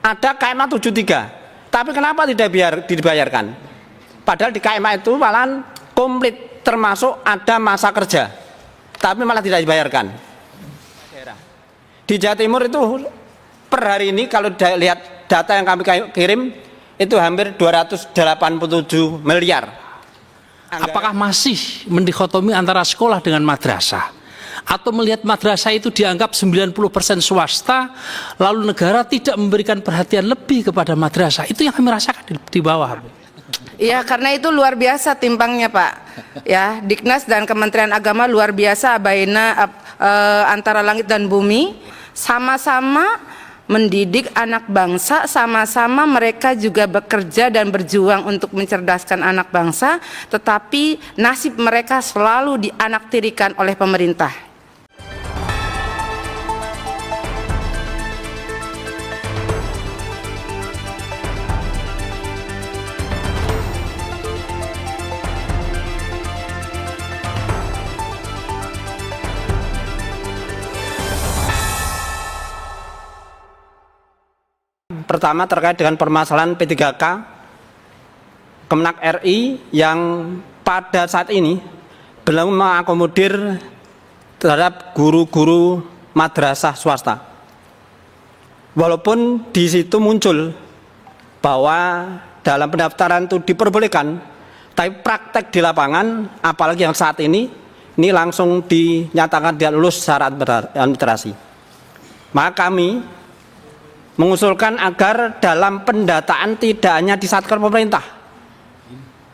ada KMA 73, tapi kenapa tidak dibayarkan? Padahal di KMA itu malahan komplit, termasuk ada masa kerja, tapi malah tidak dibayarkan. Di Jawa Timur itu per hari ini kalau lihat data yang kami kirim itu hampir 287 miliar. Apakah masih mendikotomi antara sekolah dengan madrasah? Atau melihat madrasah itu dianggap 90% swasta, lalu negara tidak memberikan perhatian lebih kepada madrasah? Itu yang kami rasakan di bawah. Iya, karena itu luar biasa timpangnya, Pak. Ya, Diknas dan Kementerian Agama luar biasa antara langit dan bumi, sama-sama mendidik anak bangsa, sama-sama mereka juga bekerja dan berjuang untuk mencerdaskan anak bangsa, tetapi nasib mereka selalu dianaktirikan oleh pemerintah. Pertama terkait dengan permasalahan P3K Kemenak RI yang pada saat ini belum mengakomodir terhadap guru-guru madrasah swasta. Walaupun di situ muncul bahwa dalam pendaftaran itu diperbolehkan, tapi praktek di lapangan, apalagi yang saat ini langsung dinyatakan tidak lulus syarat administrasi. Maka kami mengusulkan agar dalam pendataan tidak hanya di satker pemerintah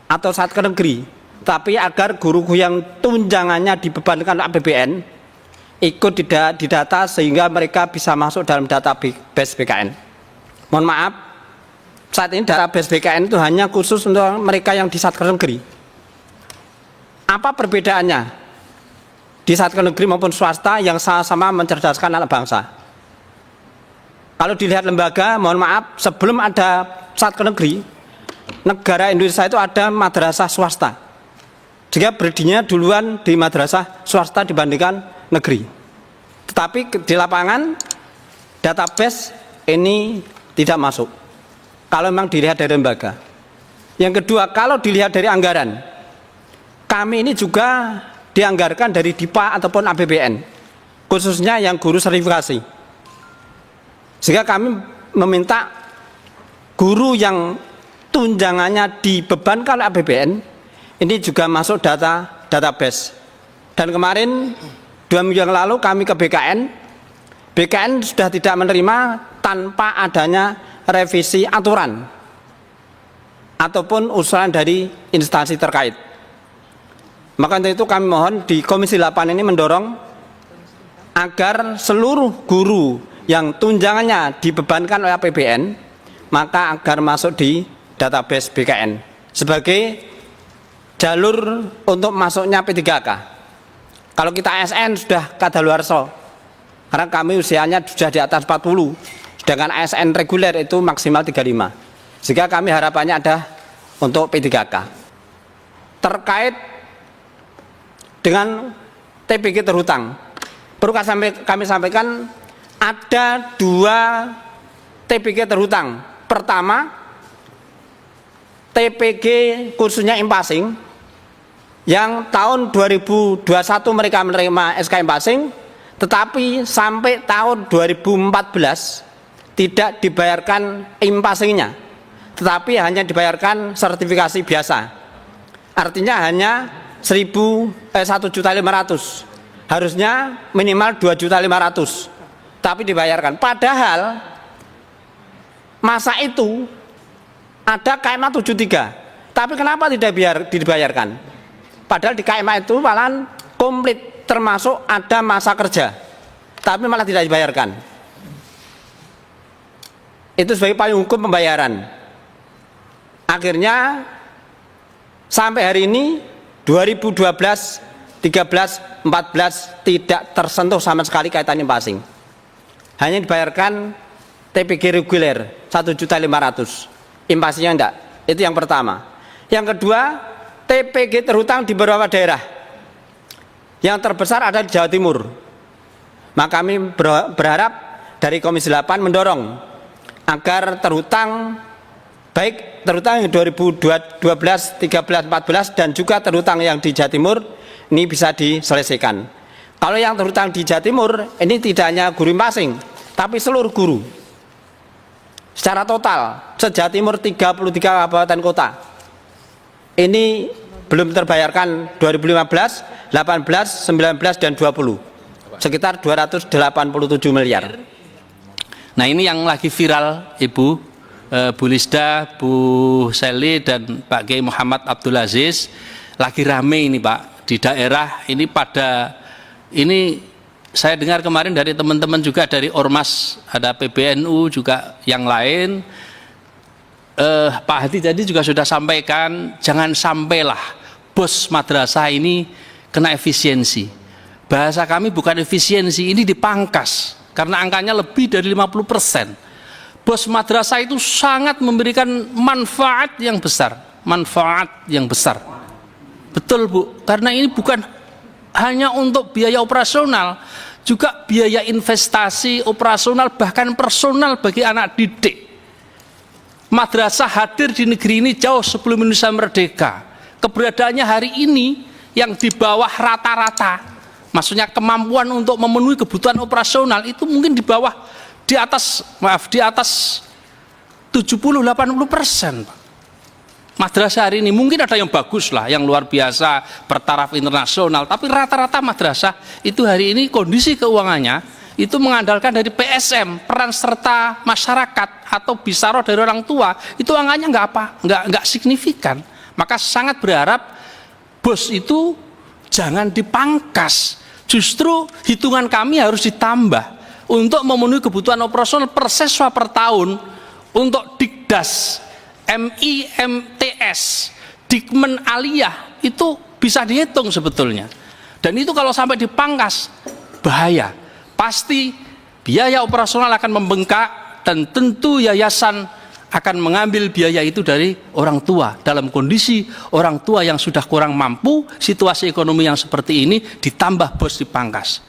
atau satker negeri, tapi agar guru yang tunjangannya dibebankan APBN ikut didata sehingga mereka bisa masuk dalam database BKN. Mohon maaf, saat ini database BKN itu hanya khusus untuk mereka yang di satker negeri. Apa perbedaannya di satker negeri maupun swasta yang sama-sama mencerdaskan anak bangsa? Kalau dilihat lembaga, mohon maaf, sebelum ada satker negeri, negara Indonesia itu ada madrasah swasta. Jika berdirinya duluan di madrasah swasta dibandingkan negeri. Tetapi di lapangan database ini tidak masuk. Kalau memang dilihat dari lembaga. Yang kedua, kalau dilihat dari anggaran, kami ini juga dianggarkan dari DIPA ataupun APBN, khususnya yang guru sertifikasi. Sehingga kami meminta guru yang tunjangannya dibebankan oleh APBN ini juga masuk database. Dan kemarin 2 minggu yang lalu kami ke BKN sudah tidak menerima tanpa adanya revisi aturan ataupun usulan dari instansi terkait. Maka untuk itu kami mohon di Komisi 8 ini mendorong agar seluruh guru yang tunjangannya dibebankan oleh APBN maka agar masuk di database BKN sebagai jalur untuk masuknya P3K. Kalau kita ASN sudah kadaluarsa karena kami usianya sudah di atas 40, sedangkan ASN reguler itu maksimal 35, sehingga kami harapannya ada untuk P3K. Terkait dengan TPG terhutang, perlu kami sampaikan ada 2 TPG terhutang. Pertama, TPG khususnya impasing yang tahun 2021 mereka menerima SK impasing, tetapi sampai tahun 2014 tidak dibayarkan impasingnya, tetapi hanya dibayarkan sertifikasi biasa. Artinya hanya 1.500.000, harusnya minimal 2.500.000. Tapi dibayarkan. Padahal masa itu ada KMA 73, tapi kenapa tidak dibayarkan? Padahal di KMA itu malahan komplit, termasuk ada masa kerja, tapi malah tidak dibayarkan. Itu sebagai payung hukum pembayaran. Akhirnya sampai hari ini 2012, 13, 14 tidak tersentuh sama sekali kaitan impasing. Hanya dibayarkan TPG reguler 1.500.000, impasingnya enggak. Itu yang pertama. Yang kedua, TPG terhutang di beberapa daerah. Yang terbesar ada di Jawa Timur. Maka kami berharap dari Komisi 8 mendorong agar terhutang, baik terhutang yang 2012, 13, 14 dan juga terhutang yang di Jawa Timur ini bisa diselesaikan. Kalau yang terhutang di Jawa Timur ini tidak hanya guru passing, tapi seluruh guru secara total se-Jawa Timur 33 kabupaten kota ini belum terbayarkan 2015, 18, 19 dan 20 sekitar 287 miliar. Nah, ini yang lagi viral, Ibu, Bu Lisda, Bu Seli dan Pak Kiai Muhammad Abdul Aziz, lagi rame ini Pak di daerah ini. Pada ini saya dengar kemarin dari teman-teman juga dari Ormas, ada PBNU juga yang lain. Pak Hadi tadi juga sudah sampaikan, jangan sampailah bos madrasah ini kena efisiensi. Bahasa kami bukan efisiensi, ini dipangkas karena angkanya lebih dari 50%. Bos madrasah itu sangat memberikan manfaat yang besar, betul Bu, karena ini bukan hanya untuk biaya operasional, juga biaya investasi operasional bahkan personal bagi anak didik. Madrasah hadir di negeri ini jauh sebelum Indonesia merdeka. Keberadaannya hari ini yang di bawah rata-rata, maksudnya kemampuan untuk memenuhi kebutuhan operasional itu mungkin di bawah, di atas 70-80%, Pak. Madrasah hari ini mungkin ada yang bagus lah, yang luar biasa, bertaraf internasional, tapi rata-rata madrasah itu hari ini kondisi keuangannya itu mengandalkan dari PSM, peran serta masyarakat atau bisaroh dari orang tua, itu angkanya nggak signifikan. Maka sangat berharap bos itu jangan dipangkas, justru hitungan kami harus ditambah untuk memenuhi kebutuhan operasional per siswa per tahun untuk Dikdas, MI, MTS, Dikmen Aliyah itu bisa dihitung sebetulnya. Dan itu kalau sampai dipangkas bahaya. Pasti biaya operasional akan membengkak dan tentu yayasan akan mengambil biaya itu dari orang tua. Dalam kondisi orang tua yang sudah kurang mampu, situasi ekonomi yang seperti ini ditambah bos dipangkas.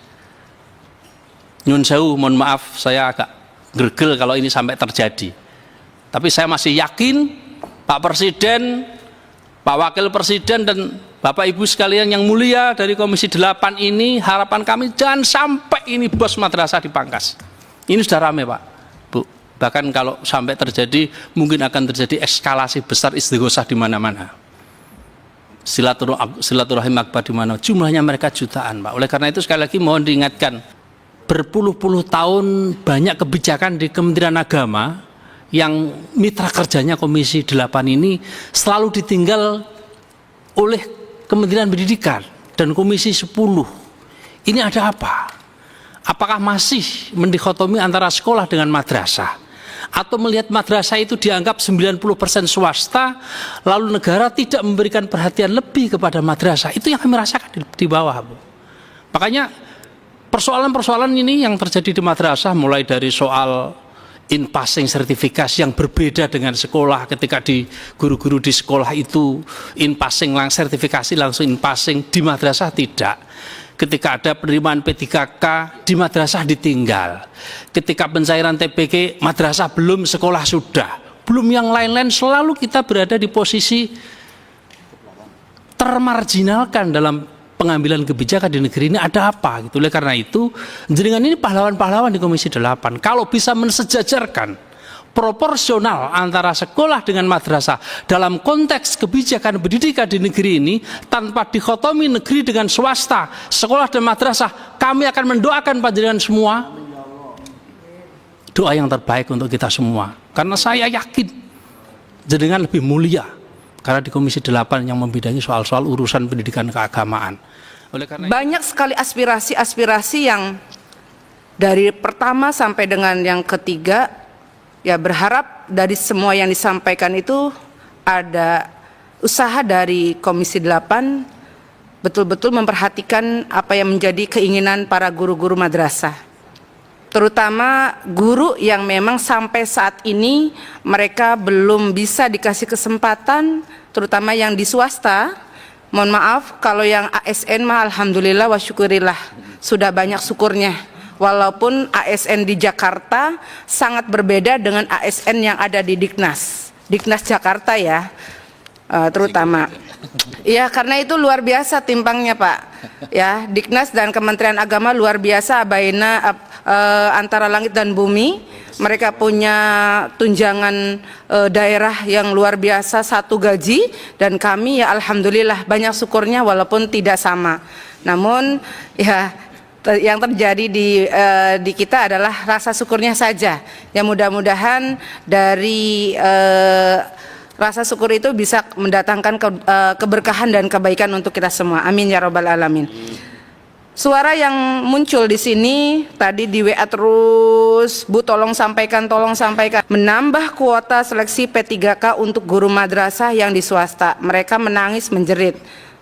Nyun sewu, mohon maaf saya agak gregel kalau ini sampai terjadi. Tapi saya masih yakin Pak Presiden, Pak Wakil Presiden dan Bapak Ibu sekalian yang mulia dari Komisi 8 ini, harapan kami jangan sampai ini bos madrasah dipangkas. Ini sudah rame Pak, Bu. Bahkan kalau sampai terjadi, mungkin akan terjadi eskalasi besar istighosah di mana-mana. Silaturahim akbar di mana, jumlahnya mereka jutaan Pak. Oleh karena itu sekali lagi mohon diingatkan, berpuluh-puluh tahun banyak kebijakan di Kementerian Agama yang mitra kerjanya Komisi 8 ini selalu ditinggal oleh Kementerian Pendidikan dan Komisi 10. Ini ada apa? Apakah masih mendikotomi antara sekolah dengan madrasah? Atau melihat madrasah itu dianggap 90% swasta, lalu negara tidak memberikan perhatian lebih kepada madrasah? Itu yang kami rasakan di bawah, Bu. Makanya persoalan-persoalan ini yang terjadi di madrasah, mulai dari soal in passing sertifikasi yang berbeda dengan sekolah, ketika di guru-guru di sekolah itu in passing sertifikasi langsung in passing, di madrasah tidak. Ketika ada penerimaan P3K di madrasah ditinggal, ketika pencairan TPK madrasah belum, sekolah sudah, belum yang lain-lain, selalu kita berada di posisi termarginalkan dalam pengambilan kebijakan di negeri ini. Ada apa gitu. Oleh karena itu jenengan ini pahlawan-pahlawan di Komisi 8 kalau bisa mensejajarkan proporsional antara sekolah dengan madrasah dalam konteks kebijakan pendidikan di negeri ini tanpa dikotomi negeri dengan swasta, sekolah dan madrasah, kami akan mendoakan panjenengan semua doa yang terbaik untuk kita semua, karena saya yakin jenengan lebih mulia karena di Komisi 8 yang membidangi soal-soal urusan pendidikan keagamaan. Oleh karena banyak sekali aspirasi-aspirasi yang dari pertama sampai dengan yang ketiga, ya berharap dari semua yang disampaikan itu ada usaha dari Komisi 8 betul-betul memperhatikan apa yang menjadi keinginan para guru-guru madrasah, terutama guru yang memang sampai saat ini mereka belum bisa dikasih kesempatan, terutama yang di swasta. Mohon maaf, kalau yang ASN mah alhamdulillah wa syukurillah, sudah banyak syukurnya. Walaupun ASN di Jakarta sangat berbeda dengan ASN yang ada di Diknas Jakarta ya, terutama. Ya, karena itu luar biasa timpangnya Pak. Ya, Diknas dan Kementerian Agama luar biasa antara langit dan bumi. Mereka punya tunjangan daerah yang luar biasa, satu gaji, dan kami ya alhamdulillah banyak syukurnya walaupun tidak sama. Namun ya yang terjadi di kita adalah rasa syukurnya saja. Ya mudah-mudahan dari rasa syukur itu bisa mendatangkan keberkahan dan kebaikan untuk kita semua. Amin ya rabbal alamin. Suara yang muncul di sini tadi di WA terus, Bu tolong sampaikan, menambah kuota seleksi P3K untuk guru madrasah yang di swasta. Mereka menangis menjerit.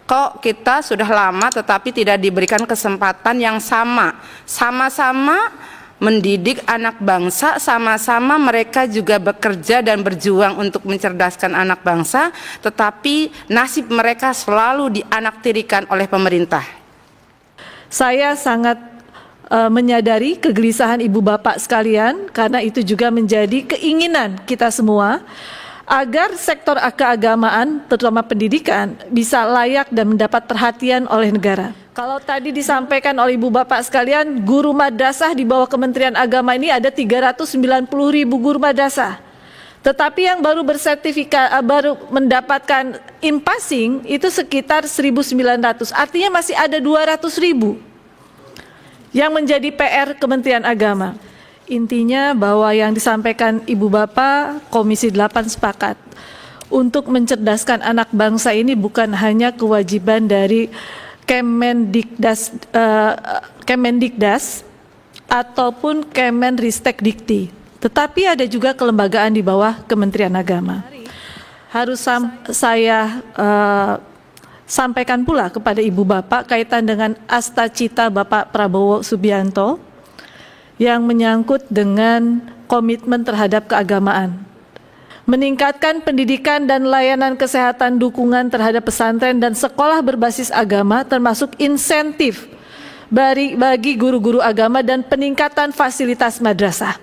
Kok kita sudah lama tetapi tidak diberikan kesempatan yang sama-sama mendidik anak bangsa, sama-sama mereka juga bekerja dan berjuang untuk mencerdaskan anak bangsa, tetapi nasib mereka selalu dianaktirikan oleh pemerintah. Saya sangat menyadari kegelisahan ibu bapak sekalian, karena itu juga menjadi keinginan kita semua agar sektor keagamaan, terutama pendidikan, bisa layak dan mendapat perhatian oleh negara. Kalau tadi disampaikan oleh ibu bapak sekalian, guru madrasah di bawah Kementerian Agama ini ada 390.000 guru madrasah. Tetapi yang baru bersertifikat, baru mendapatkan impasing itu sekitar 1.900. Artinya masih ada 200.000 yang menjadi PR Kementerian Agama. Intinya bahwa yang disampaikan Ibu Bapak, Komisi 8 sepakat. Untuk mencerdaskan anak bangsa ini bukan hanya kewajiban dari Kemendikdas ataupun Kemenristek-Dikti, tetapi ada juga kelembagaan di bawah Kementerian Agama. Harus saya sampaikan pula kepada Ibu Bapak kaitan dengan Asta Cita Bapak Prabowo Subianto yang menyangkut dengan komitmen terhadap keagamaan. Meningkatkan pendidikan dan layanan kesehatan dukungan terhadap pesantren dan sekolah berbasis agama, termasuk insentif bagi guru-guru agama dan peningkatan fasilitas madrasah.